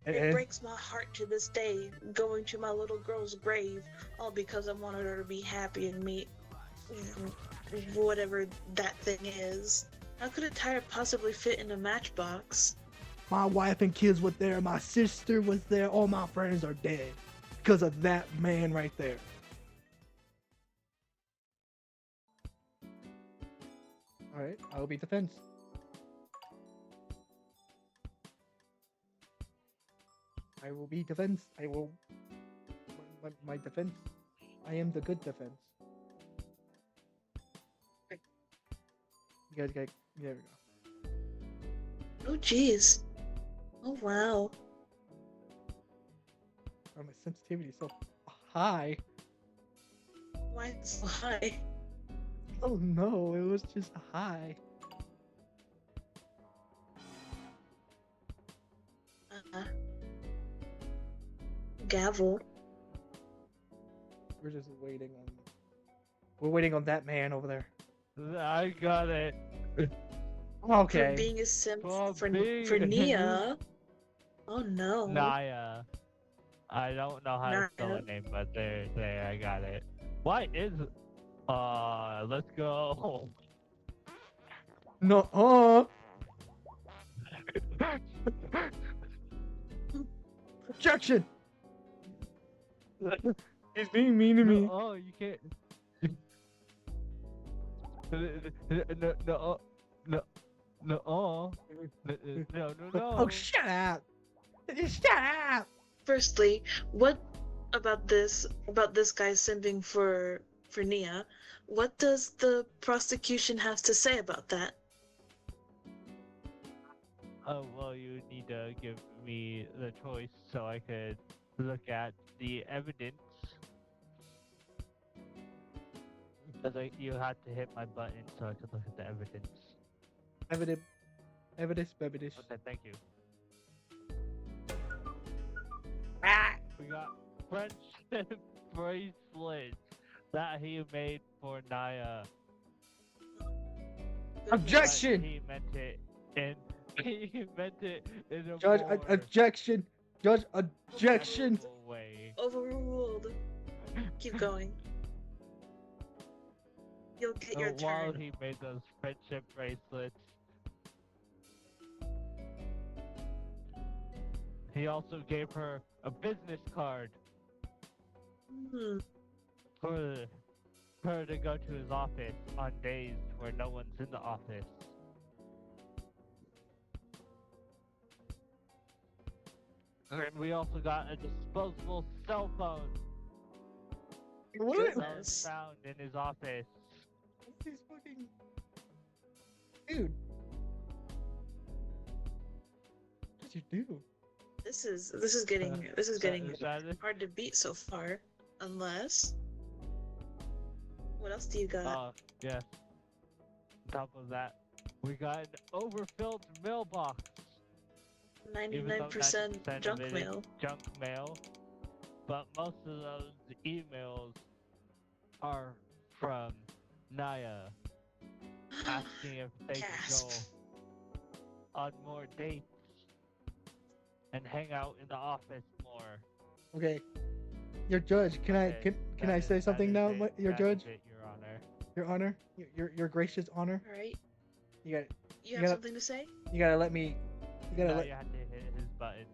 It breaks my heart to this day, going to my little girl's grave, all because I wanted her to be happy and meet whatever that thing is. How could a tire possibly fit in a matchbox? My wife and kids were there. My sister was there. All my friends are dead because of that man right there. All right, I will be defense. I will be defense. I will. My defense. I am the good defense. You guys got. There we go. Oh, jeez. Oh, wow. Oh, my sensitivity is so high. Why is it so high? Oh no, it was just high. Gavel. We're just waiting on. We're waiting on that man over there. I got it. Okay. For being a simp for being- Nia. Oh no. Naya. I don't know how to spell Naya. her name, but there, I got it. Why is let's go. No. Objection. He's being mean to me. Oh, you can't. No, no. Oh, shut up. Shut up. Firstly, what about this guy simping for Nia? What does the prosecution have to say about that? Oh, well, you need to give me the choice so I could look at the evidence. Because you had to hit my button so I could look at the evidence. Evidence. Okay, thank you. Ah. We got friendship bracelets that he made for Naya. Objection. But he meant it in a Judge, more objection. Judge, objection. respectful way. Overruled. Keep going. You'll get your While turn. he made those friendship bracelets, he also gave her a business card Hmm. for her to go to his office on days where no one's in the office. And we also got a disposable cell phone What? that was Goodness. found in his office. This fucking dude. What did you do? This is getting That is- hard to beat so far. Unless, what else do you got? Yeah. On top of that, we got an overfilled mailbox. Even though 99% 90% junk of it is mail. Junk mail. But most of those emails are from Naya asking if they could go Gasp. on more dates and hang out in the office more. Okay. Your judge, can I say something now? Your judge, Your Honor. your honor, your gracious honor. All right. You got You have gotta- something to say? you gotta let me. You gotta Now let. you have to hit his button.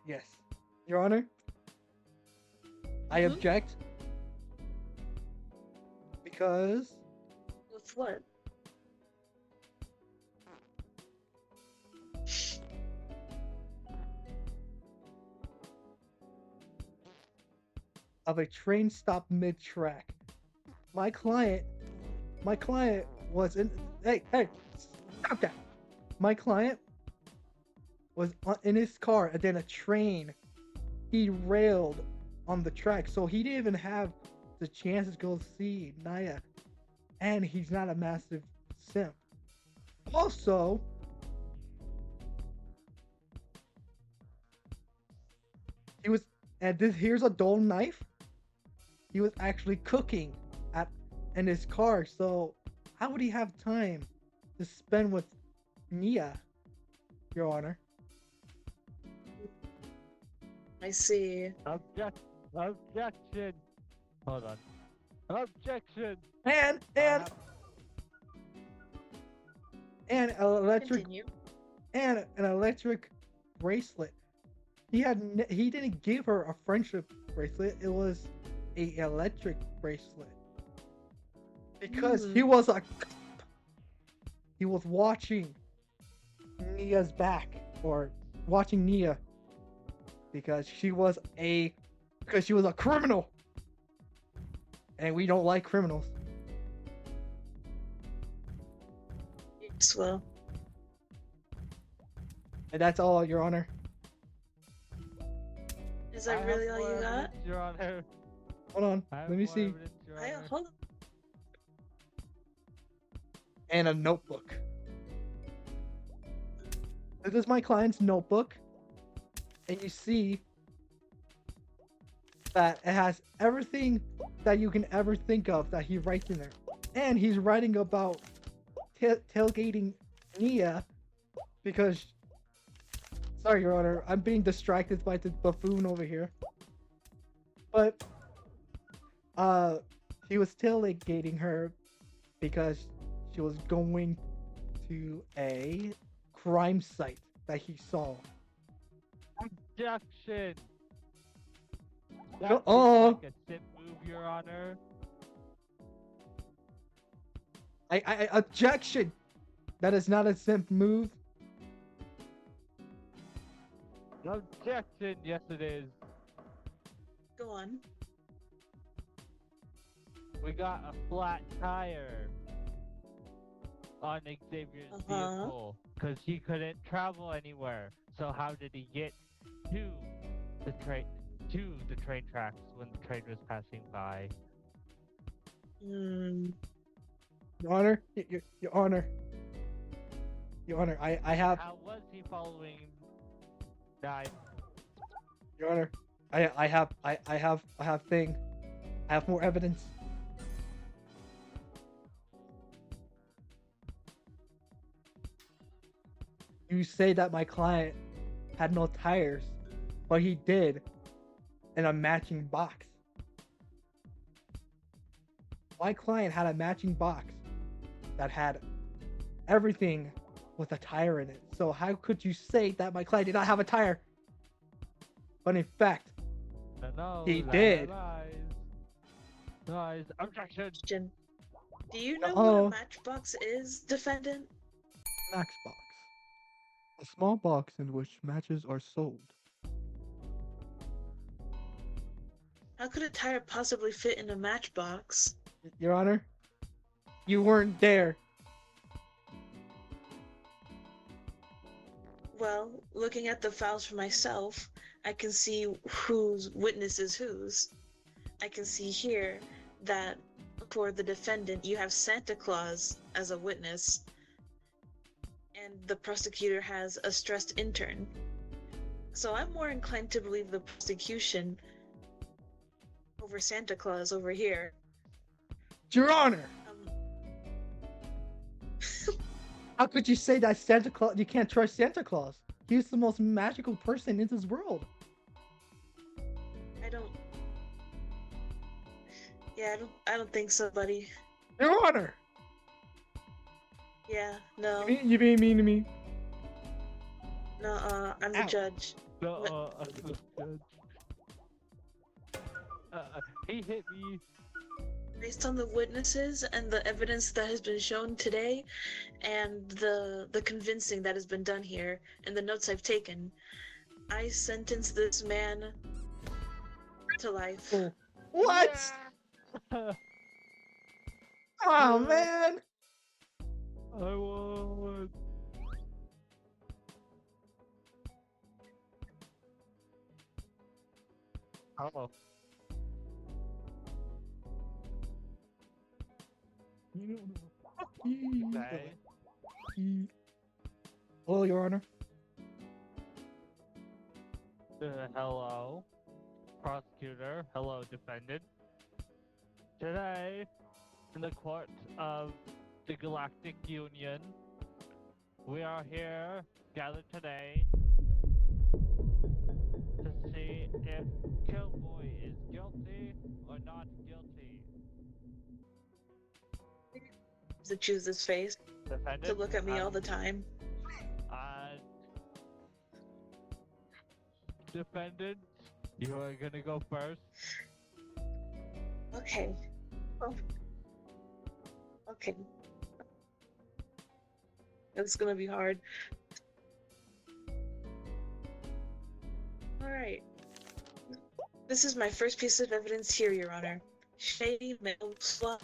Yes, your honor. I Mhm. object because With what? of a train stop mid-track. My client was in. Hey, stop that! My client was in his car, and then a train derailed on the track, so he didn't even have the chance to go see Naya, and he's not a massive simp. Also, he was, and this here's a dull knife. He was actually cooking in his car, so how would he have time to spend with Nia? Your Honor. I see. Objection. Hold on. Objection. And I and have- and an electric Continue. and an electric bracelet. He didn't give her a friendship bracelet. It was a electric bracelet because he was watching Nia's back, or watching Nia because she was a criminal, and we don't like criminals. Yes, well, And that's all, Your Honor. is I that have really all more you got? evidence, Your Honor. Hold on, I have let me more see. evidence, Your Honor. Hold on. And a notebook. This is my client's notebook, and you see that it has everything that you can ever think of that he writes in there. And he's writing about tailgating Nia because, sorry, Your Honor, I'm being distracted by the buffoon over here. But he was tailgating her because she was going to a crime site that he saw. Objection. No, That oh. seems like a simp move, Your Honor. I objection. That is not a simp move. Objection. Yes, it is. Go on. We got a flat tire on Xavier's vehicle because he couldn't travel anywhere. So how did he get to the train tracks when the train was passing by? Your Honor, Your Honor, Your Honor, I have, How was he following that? Your Honor, I have more evidence. You say that my client had no tires, but he did in a matching box. My client had a matching box that had everything with a tire in it. So how could you say that my client did not have a tire? But in fact, No, he did. Lies. Objection. Question. Do you know Uh-oh. what a matchbox is, defendant? Max box. A small box in which matches are sold. How could a tire possibly fit in a matchbox? Your Honor, you weren't there. Well, looking at the files for myself, I can see whose witness is whose. I can see here that for the defendant, you have Santa Claus as a witness, and the prosecutor has a stressed intern. So I'm more inclined to believe the prosecution over Santa Claus over here. Your Honor, how could you say that Santa Claus? You can't trust Santa Claus. He's the most magical person in this world. I don't think so, buddy. Your Honor, Yeah, no, you being mean to me. no, I'm the Ow. judge. No, he hit me. Based on the witnesses and the evidence that has been shown today, and the convincing that has been done here, and the notes I've taken, I sentence this man to life. Oh. What? Yeah. Oh man. I won. Oh. Okay. Hello, Your Honor. Hello, prosecutor. Hello, defendant. Today, in the court of the Galactic Union, we are here gathered today to see if Killboy is guilty or not guilty. To choose this face, to Defendant, look at me all the time. Defendant, you are gonna go first. Okay. Oh. Okay. It's gonna be hard. Alright. This is my first piece of evidence here, Your Honor. Shady mail swap.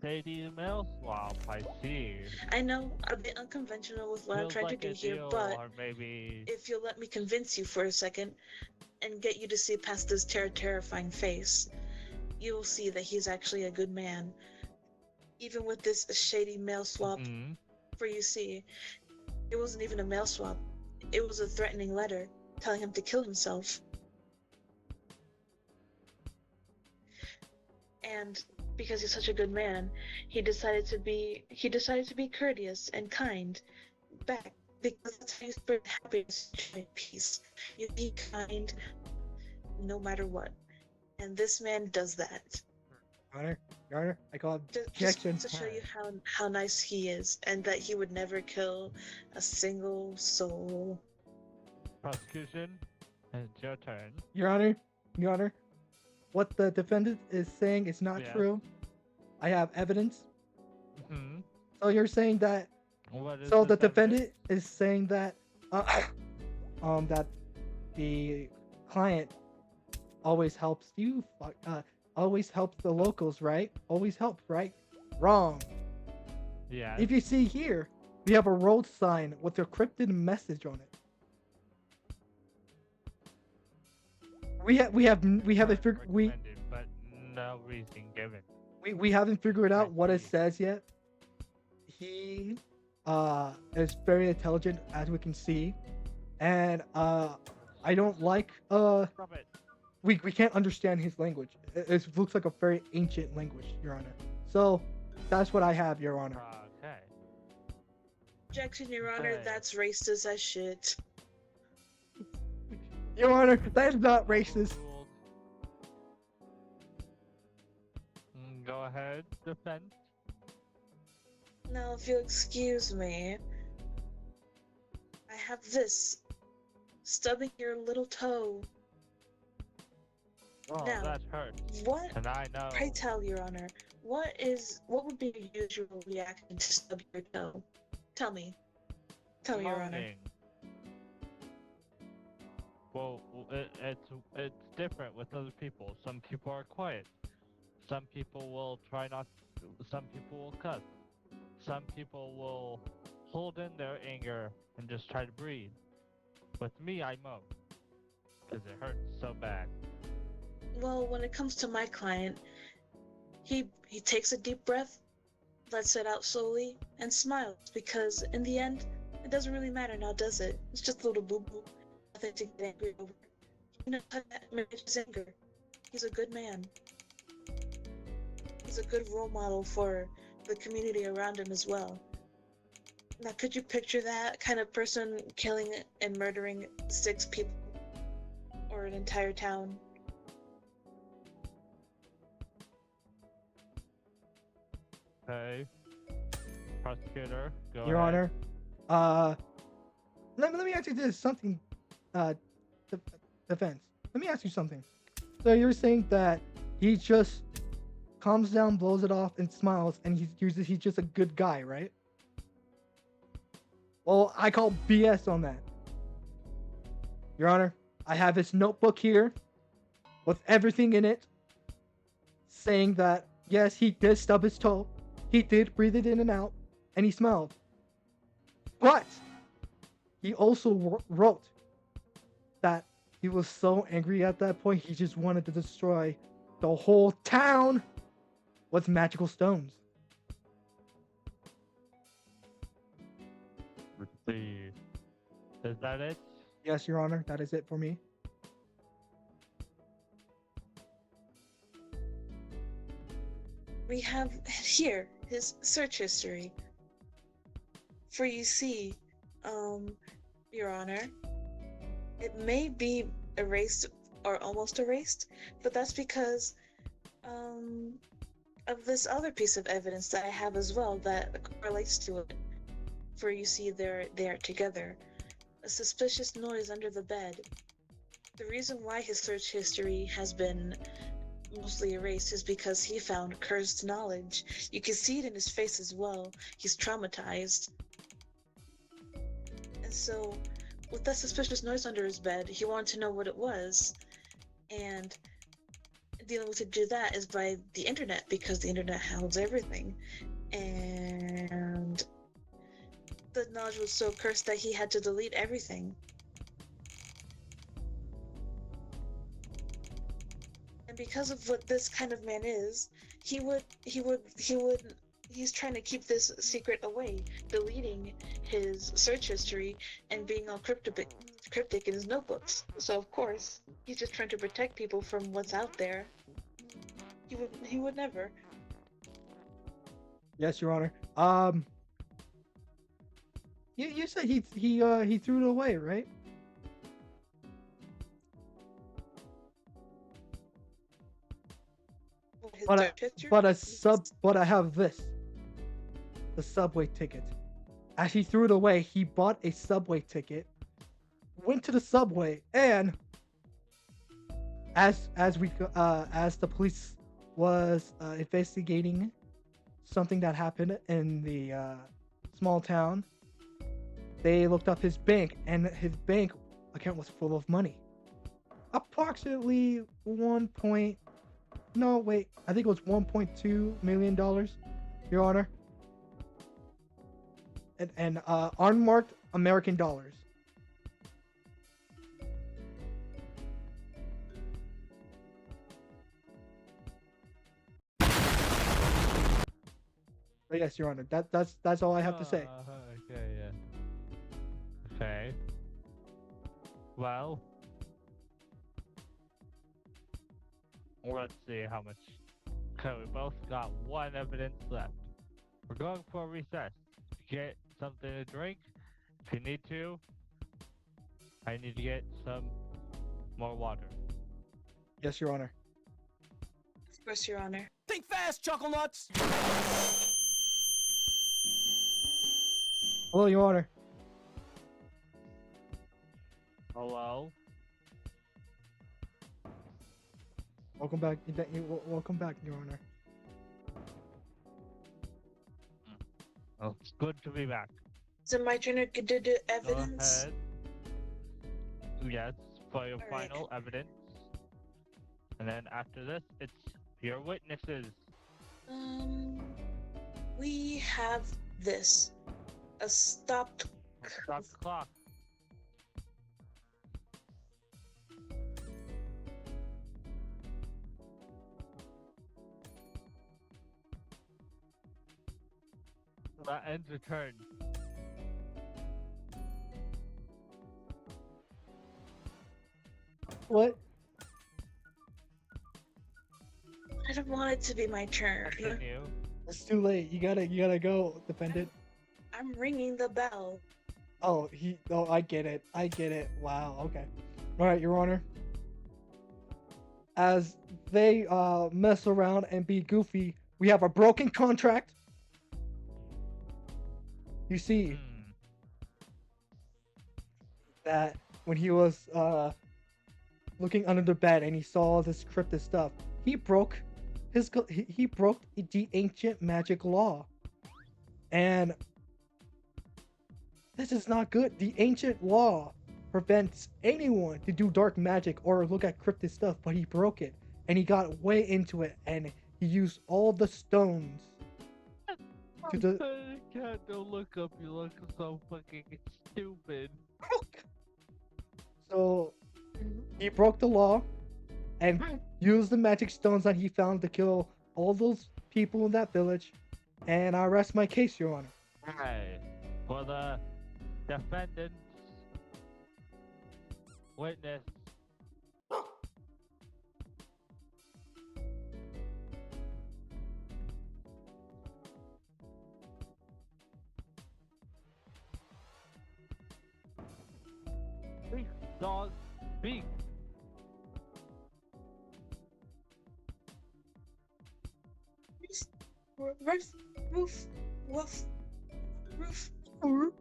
Shady mail swap, I see. I know, a bit unconventional with what I'm Feels trying like to do a here, deal, but or maybe if you'll let me convince you for a second and get you to see past this terrifying face, you will see that he's actually a good man. Even with this shady mail swap, for you see, it wasn't even a mail swap. It was a threatening letter telling him to kill himself. And because he's such a good man, he decided to be courteous and kind back, because that's how you spread happiness and peace. You be kind no matter what. And this man does that. Your Honor, I call Just objection. to show you how nice he is, and that he would never kill a single soul. prosecution, it's your turn. Your Honor, what the defendant is saying is not Yes. true. I have evidence. Mm-hmm. So you're saying that? What is So the this evidence? defendant is saying that, that the client always helps you, always helps the locals, right? Always helps, right? Wrong. Yeah. If you see here, we have a road sign with a cryptic message on it. We haven't but no reason given. we haven't figured out I what it see. says yet. He is very intelligent, as we can see, and I don't like Stop it. we can't understand his language. It looks like a very ancient language, Your Honor. So that's what I have, Your Honor. Okay. Objection, Your Honor, Okay. that's racist as shit. Your Honor, that is not racist. Overruled. Go ahead, defense. Now, if you'll excuse me, I have this, stubbing your little toe. Oh, Now, that hurts. What? And I know. Pray tell, Your Honor, what would be your usual reaction to stub your toe? Tell me. Tell me, Your Honor. Moaning. Well, it's different with other people. Some people are quiet. Some people will try not. Some people will cuss. Some people will hold in their anger and just try to breathe. With me, I moan because it hurts so bad. Well, when it comes to my client, he takes a deep breath, lets it out slowly, and smiles, because in the end, it doesn't really matter now, does it? It's just a little boo-boo. Nothing to get angry over. You know how that manages anger. He's a good man. He's a good role model for the community around him as well. Now, could you picture that kind of person killing and murdering 6 people? Or an entire town? Okay. Prosecutor, go Your ahead. Honor, let me ask you this something, defense. Let me ask you something. So you're saying that he just calms down, blows it off, and smiles, and he's just a good guy, right? Well, I call BS on that. Your Honor, I have his notebook here with everything in it, saying that yes, he did stub his toe, he did breathe it in and out, and he smiled. But he also wrote that he was so angry at that point, he just wanted to destroy the whole town with magical stones. Let's see. Is that it? Yes, Your Honor, that is it for me. We have here his search history. For you see, Your Honor. It may be erased or almost erased, but that's because um, of this other piece of evidence that I have as well that correlates to it. For you see, they are together. A suspicious noise under the bed. The reason why his search history has been mostly erased is because he found cursed knowledge. You can see it in his face as well. He's traumatized. And so, with that suspicious noise under his bed, he wanted to know what it was. And the only way to do that is by the internet, because the internet holds everything. And the knowledge was so cursed that he had to delete everything. And because of what this kind of man is, he's trying to keep this secret away, deleting his search history and being all cryptic in his notebooks. So of course, he's just trying to protect people from what's out there. He would never. Yes, Your Honor. You said he threw it away, right? His But search history? but I have this. The subway ticket. As he threw it away, he bought a subway ticket, went to the subway, and as the police was investigating something that happened in the small town, they looked up his bank, and his bank account was full of money. Approximately I think it was $1.2 million, Your Honor. And unmarked American dollars. But yes, Your Honor. That's all I have to say. Okay, yeah. Okay. Well, let's see how much. Okay, we both got one evidence left. We're going for a recess. Get something to drink. If you need to, I need to get some more water. Yes, Your Honor. Of course, Your Honor. Think fast, Chuckle Nuts! Hello, Your Honor. Hello? Welcome back. Welcome back, Your Honor. Oh, it's good to be back. Is it my turn to do the Go evidence? ahead. Yes, for your All right. final evidence. And then after this, it's your witnesses. We have this. A stopped Stop the clock. That ends your turn. What? I don't want it to be my turn. Continue. It's too late. You gotta go, defendant. I'm ringing the bell. Oh, I get it. Wow, okay. Alright, Your Honor. As they mess around and be goofy, we have a broken contract. You see that when he was looking under the bed and he saw this cryptic stuff, he broke the ancient magic law. And this is not good. The ancient law prevents anyone to do dark magic or look at cryptic stuff, but he broke it and he got way into it and he used all the stones to the Don't look up, you look so fucking stupid. So he broke the law and used the magic stones that he found to kill all those people in that village. And I rest my case, Your Honor. Hey, for the defendant's witness. dog speak. Roof, roof, woof, roof.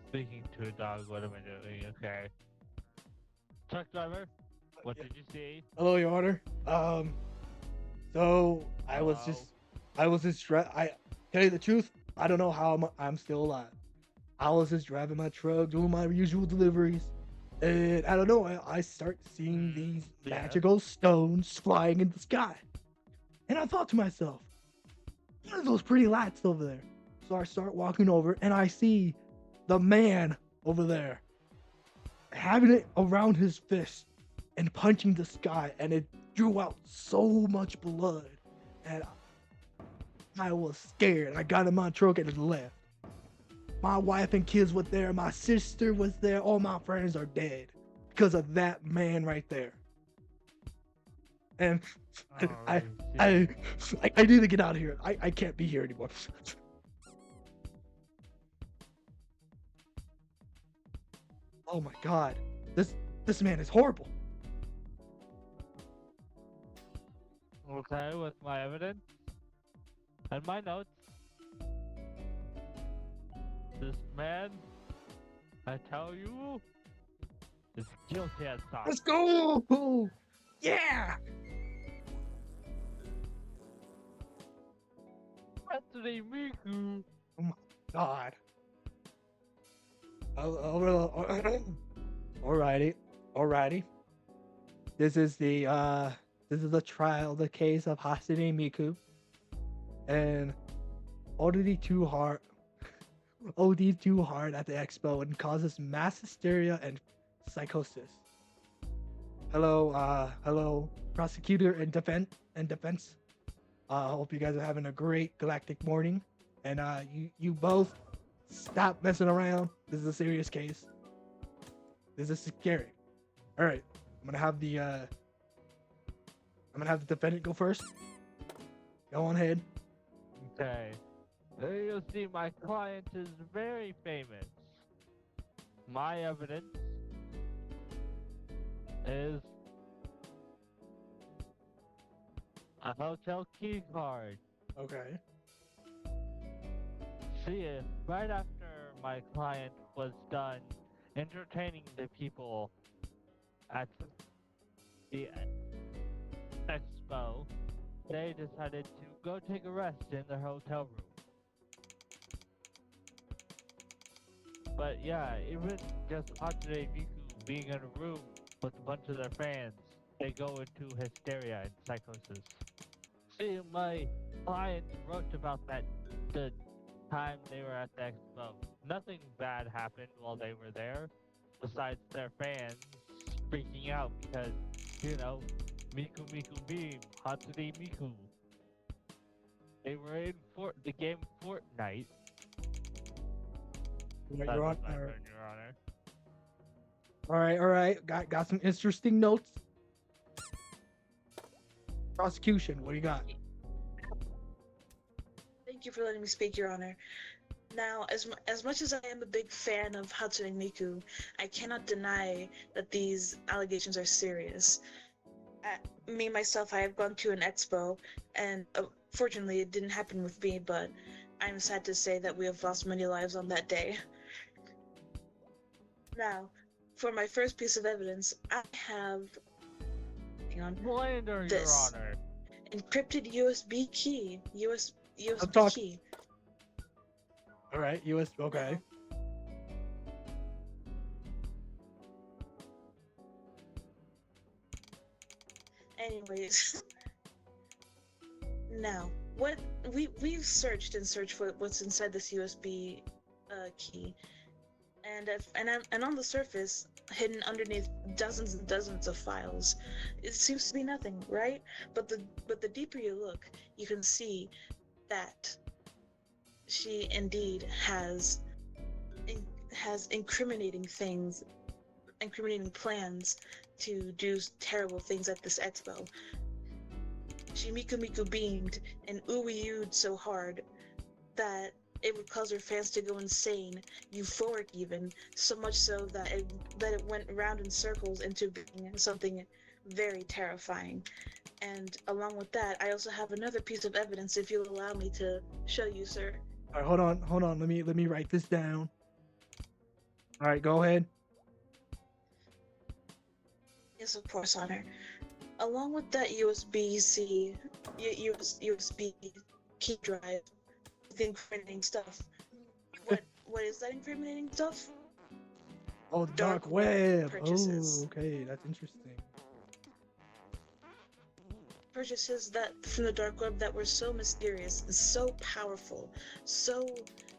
Speaking to a dog, what am I doing? Okay. Truck driver, what did you see? Hello, Your Honor. So I was Hello? I tell you the truth, I don't know how I'm still alive. I was just driving my truck, doing my usual deliveries, and I don't know, I start seeing these Yeah. magical stones flying in the sky. And I thought to myself, what are those pretty lights over there? So I start walking over, and I see the man over there having it around his fist and punching the sky, and it drew out so much blood, and I was scared. I got in my truck and left. My wife and kids were there. My sister was there. All my friends are dead because of that man right there. And Oh, I, shit. I need to get out of here. I can't be here anymore. Oh my God, this man is horrible. Okay, with my evidence and my notes, this man, I tell you, is guilty as such. Let's go! Yeah! Anthony Miku. Oh my God. Alrighty. This is the trial, the case of Hasane Miku, and OD too hard at the expo and causes mass hysteria and psychosis. Hello, prosecutor and defense. Hope you guys are having a great galactic morning, and you both stop messing around. This is a serious case. This is scary. All right, I'm gonna have the defendant go first. Go on ahead. Okay. There you'll see my client is very famous. My evidence is a hotel key card. Okay. See, right after my client was done entertaining the people at the expo, they decided to go take a rest in their hotel room. But yeah, even just Hatsune Miku being in a room with a bunch of their fans, they go into hysteria and psychosis. See, my client wrote about that the time they were at the expo. Nothing bad happened while they were there, besides their fans freaking out because, Miku Miku Beam, Hatsune Miku. They were in the game Fortnite. Your That was my Honor. turn, Your Honor. All right. Got some interesting notes. Prosecution, what do you got? Thank you for letting me speak, Your Honor. Now, as much as I am a big fan of Hatsune Miku, I cannot deny that these allegations are serious. Me, myself, I have gone to an expo, and fortunately it didn't happen with me, but I'm sad to say that we have lost many lives on that day. Now, for my first piece of evidence, I have... Hang on. Slander, Your This. Honor. Encrypted USB key. USB talk- key. All right, US. Okay. Anyways, now what we've searched for what's inside this USB key, and on the surface, hidden underneath dozens and dozens of files, it seems to be nothing, right? But the deeper you look, you can see that she indeed has incriminating plans to do terrible things at this expo. She Miku Miku beamed and ooey-ooed so hard that it would cause her fans to go insane, euphoric even, so much so that it went round in circles into being something very terrifying. And along with that, I also have another piece of evidence if you'll allow me to show you, sir. All right, hold on. Let me write this down. All right, go ahead. Yes, of course, Honor. Along with that USB-C, USB key drive with incriminating stuff. What is that incriminating stuff? Oh, the dark web. Oh, okay, that's interesting. Purchases that from the dark web that were so mysterious, so powerful, so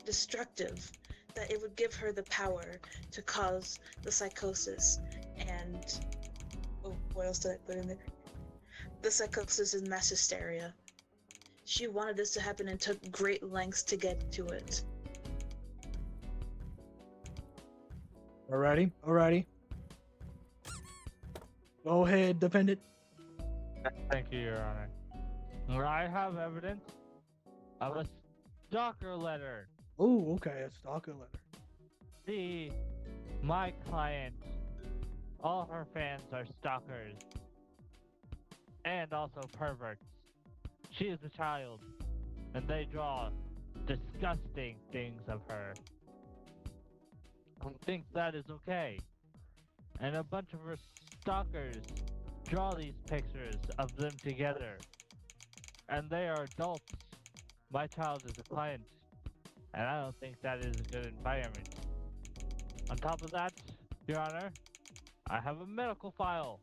destructive that it would give her the power to cause the psychosis and what else did I put in there? The psychosis and mass hysteria. She wanted this to happen and took great lengths to get to it. Alrighty. Go ahead, defendant. Thank you, Your Honor. I have evidence of a stalker letter. Oh, okay, a stalker letter. See, my client, all her fans are stalkers. And also perverts. She is a child, and they draw disgusting things of her. And think that is okay. And a bunch of her stalkers draw these pictures of them together. And they are adults. My child is a client, and I don't think that is a good environment. On top of that, Your Honor, I have a medical file.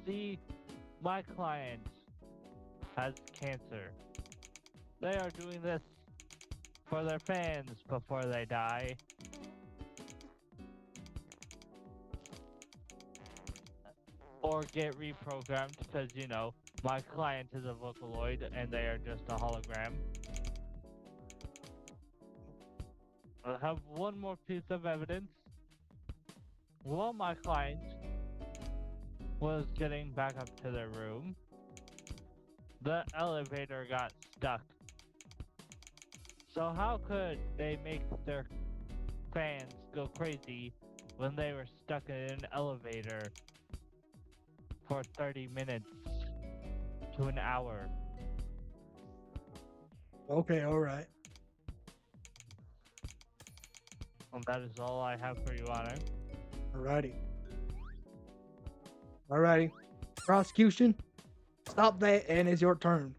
See, my client has cancer. They are doing this for their fans before they die. Or get reprogrammed because, you know, my client is a Vocaloid and they are just a hologram. I have one more piece of evidence. While my client was getting back up to their room, the elevator got stuck. So how could they make their fans go crazy when they were stuck in an elevator for 30 minutes to an hour? Okay, alright. And that is all I have for you, Honor. Alrighty. Prosecution, stop that, and it's your turn.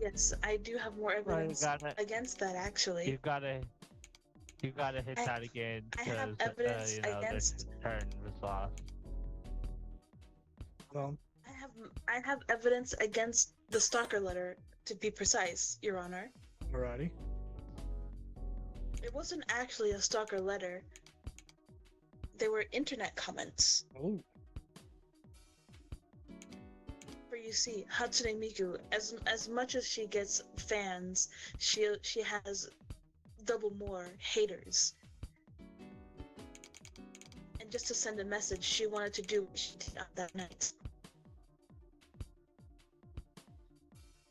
Yes, I do have more evidence against that, actually. You gotta hit that again I have because evidence you know, against. this turn was lost. I have evidence against the stalker letter, to be precise, Your Honor. Alrighty. It wasn't actually a stalker letter. They were internet comments. Oh. For you see, Hatsune Miku, as much as she gets fans, she has double more haters. And just to send a message, she wanted to do what she did on that night.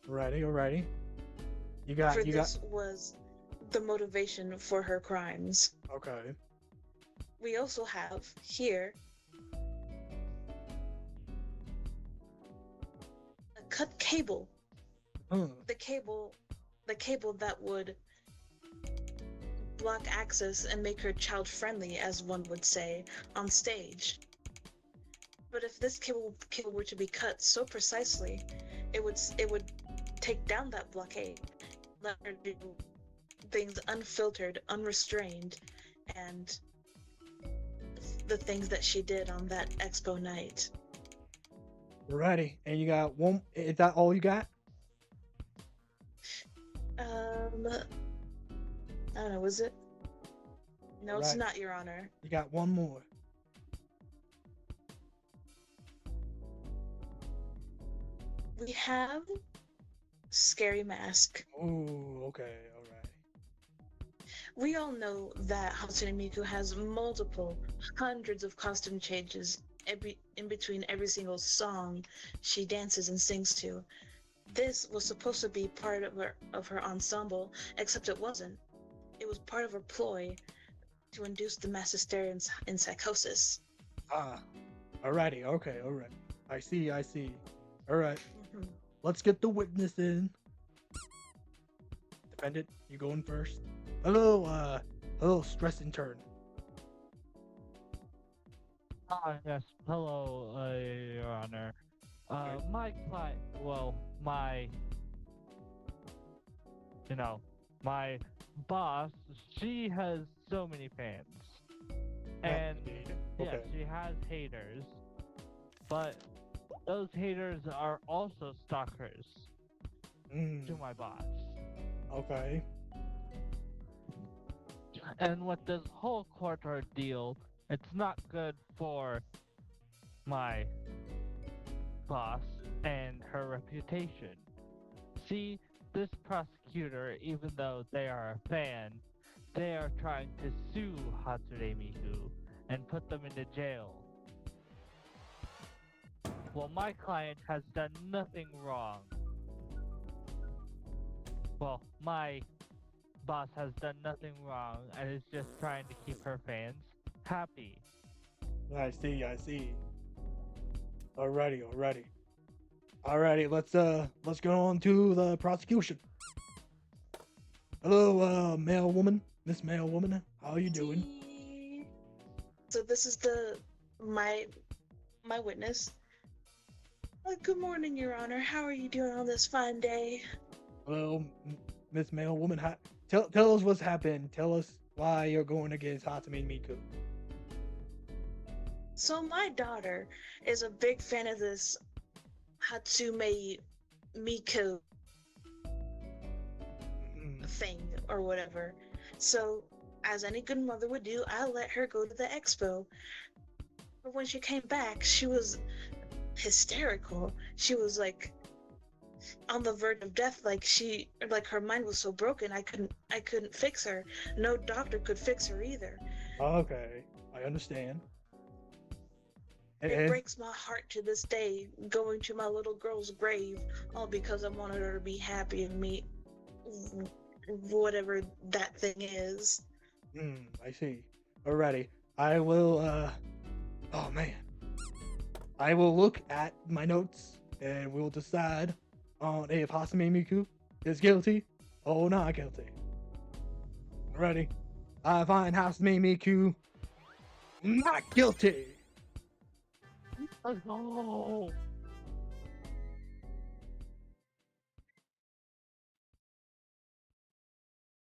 Alrighty. This was the motivation for her crimes. Okay. We also have here a cut cable. The cable that would block access and make her child friendly, as one would say, on stage. But if this cable were to be cut so precisely, it would take down that blockade, let her do things unfiltered, unrestrained, and the things that she did on that expo night. Alrighty, and you got one. Is that all you got? I don't know, was it? No, It's not, Your Honor. You got one more. We have Scary Mask. Oh, okay, alright. We all know that Hatsune Miku has multiple, hundreds of costume changes in between every single song she dances and sings to. This was supposed to be part of her ensemble, except it wasn't. It was part of her ploy to induce the mass hysteria and psychosis. Ah, alrighty, okay, alright. I see. Alright, Mhm. let's get the witness in. Defendant, you going first? Hello, stress intern. Yes, hello, Your Honor. Okay. My client, well, my boss, she has so many fans. And Indeed. yeah, Okay. she has haters, but those haters are also stalkers to my boss. Okay. And with this whole court ordeal, it's not good for my boss and her reputation. See, this prosecutor, even though they are a fan, they are trying to sue Hatsune Miku and put them into jail. Well, my client has done nothing wrong. Well, my boss has done nothing wrong and is just trying to keep her fans happy. I see. Alrighty. Let's go on to the prosecution. Hello, male woman. Miss Male Woman, how are you doing? So this is my witness. Good morning, Your Honor. How are you doing on this fine day? Hello, Miss Male Woman. Tell us what's happened. Tell us why you're going against Hatsune Miku. So my daughter is a big fan of this Hatsume Miku thing or whatever. So, as any good mother would do, I let her go to the expo. But when she came back, she was hysterical. She was like on the verge of death. Like her mind was so broken. I couldn't fix her. No doctor could fix her either. Okay, I understand. It breaks my heart to this day going to my little girl's grave all because I wanted her to be happy and meet whatever that thing is. I see. Alrighty. I will, oh man. I will look at my notes and we'll decide on if Hatsune Miku is guilty or not guilty. Alrighty. I find Hatsune Miku not guilty. Let's go!